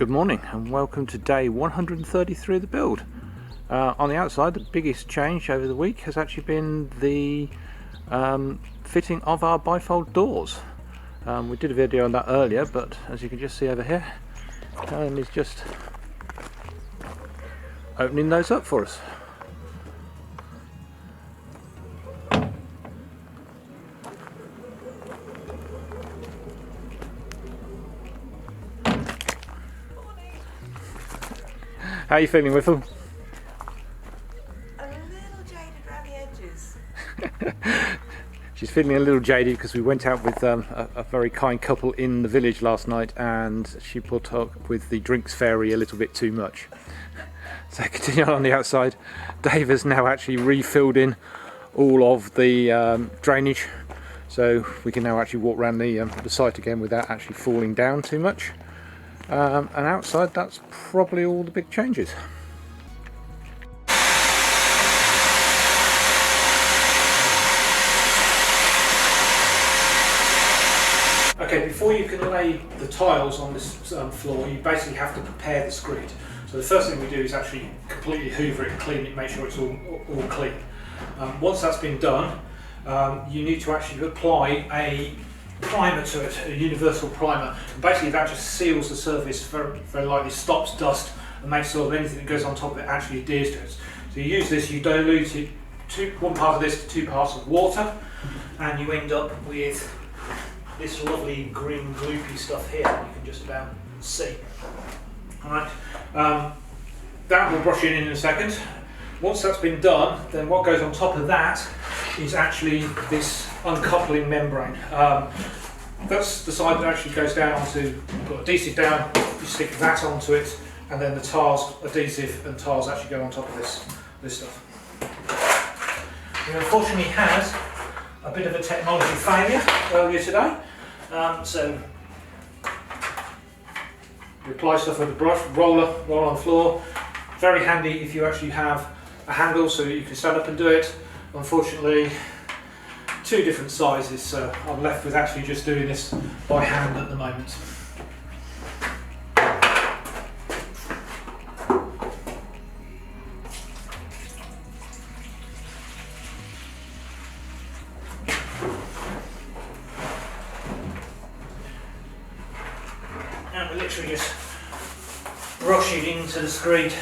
Good morning and welcome to day 133 of the build. On the outside, the biggest change over the week has actually been the fitting of our bifold doors. We did a video on that earlier, but as you can just see over here, Helen is just opening those up for us. How are you feeling with them? A little jaded around the edges. She's feeling a little jaded because we went out with a very kind couple in the village last night and she put up with the drinks fairy a little bit too much. So continuing on the outside, Dave has now actually refilled in all of the drainage, so we can now actually walk around the site again without actually falling down too much. And outside, that's probably all the big changes. Okay, before you can lay the tiles on this floor, you basically have to prepare the screed. So the first thing we do is actually completely hoover it, clean it, make sure it's all clean. Once that's been done, you need to actually apply a primer to it, a universal primer. And basically that just seals the surface very lightly, stops dust and makes sure that anything that goes on top of it actually adheres to it. So you use this, you dilute it, one part of this to 2 parts of water, and you end up with this lovely green gloopy stuff here that you can just about see. Alright, that will brush in a second. Once that's been done, then what goes on top of that is actually this uncoupling membrane. That's the side that actually goes down onto, put adhesive down, you stick that onto it, and then the tiles, adhesive and tiles actually go on top of this stuff. We unfortunately had a bit of a technology failure earlier today. So we apply stuff with a brush, roll on the floor. Very handy if you actually have a handle so that you can stand up and do it. Unfortunately, 2 different sizes, so I'm left with actually just doing this by hand at the moment. And we literally just brush it into the screed.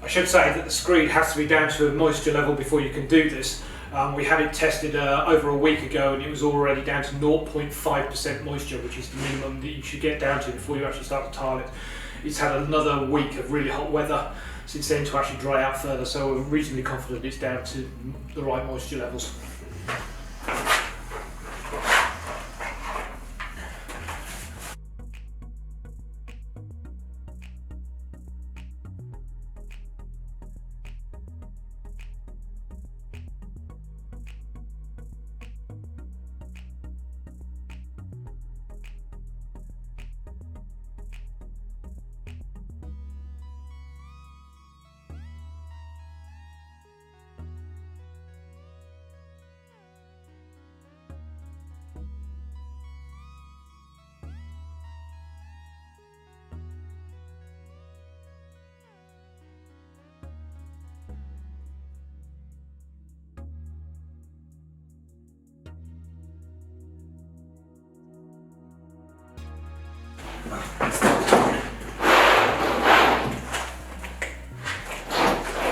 I should say that the screed has to be down to a moisture level before you can do this. We had it tested over a week ago and it was already down to 0.5% moisture, which is the minimum that you should get down to before you actually start to tile it. It's had another week of really hot weather since then to actually dry out further, so we're reasonably confident it's down to the right moisture levels.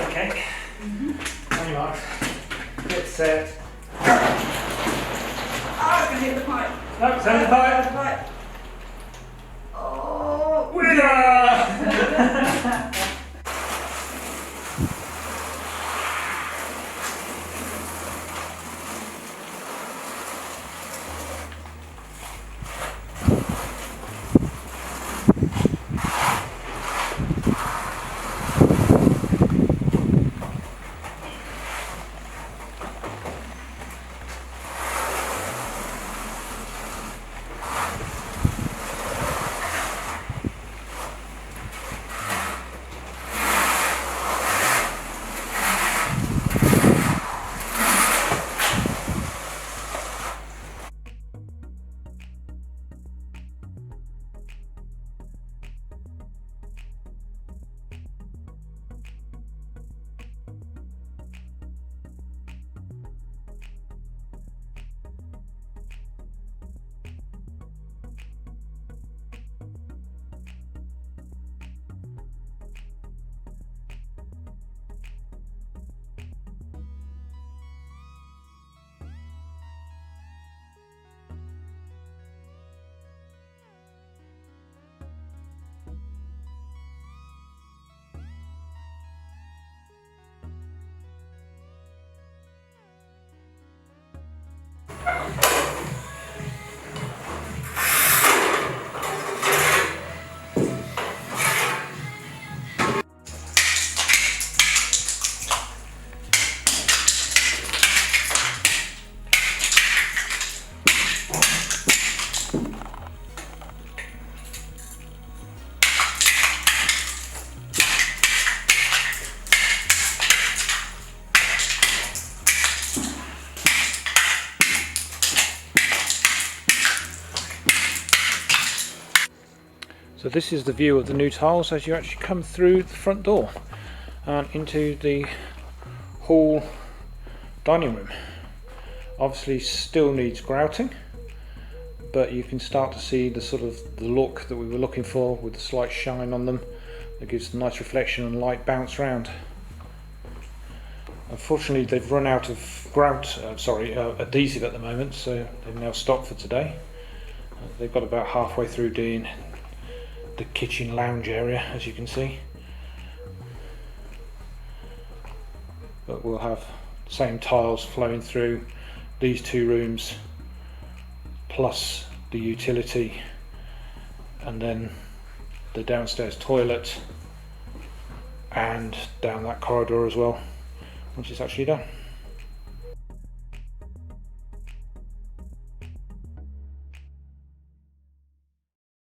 Okay, on your mark, get set. Oh, I can hit the pipe. No, send the pipe. Oh, So this is the view of the new tiles as you actually come through the front door and into the hall dining room. Obviously still needs grouting, but you can start to see the sort of the look that we were looking for with the slight shine on them that gives a nice reflection and light bounce round. Unfortunately they've run out of adhesive at the moment, so they've now stopped for today. They've got about halfway through doing the kitchen lounge area, as you can see, but we'll have the same tiles flowing through these two rooms plus the utility and then the downstairs toilet and down that corridor as well, which is actually done.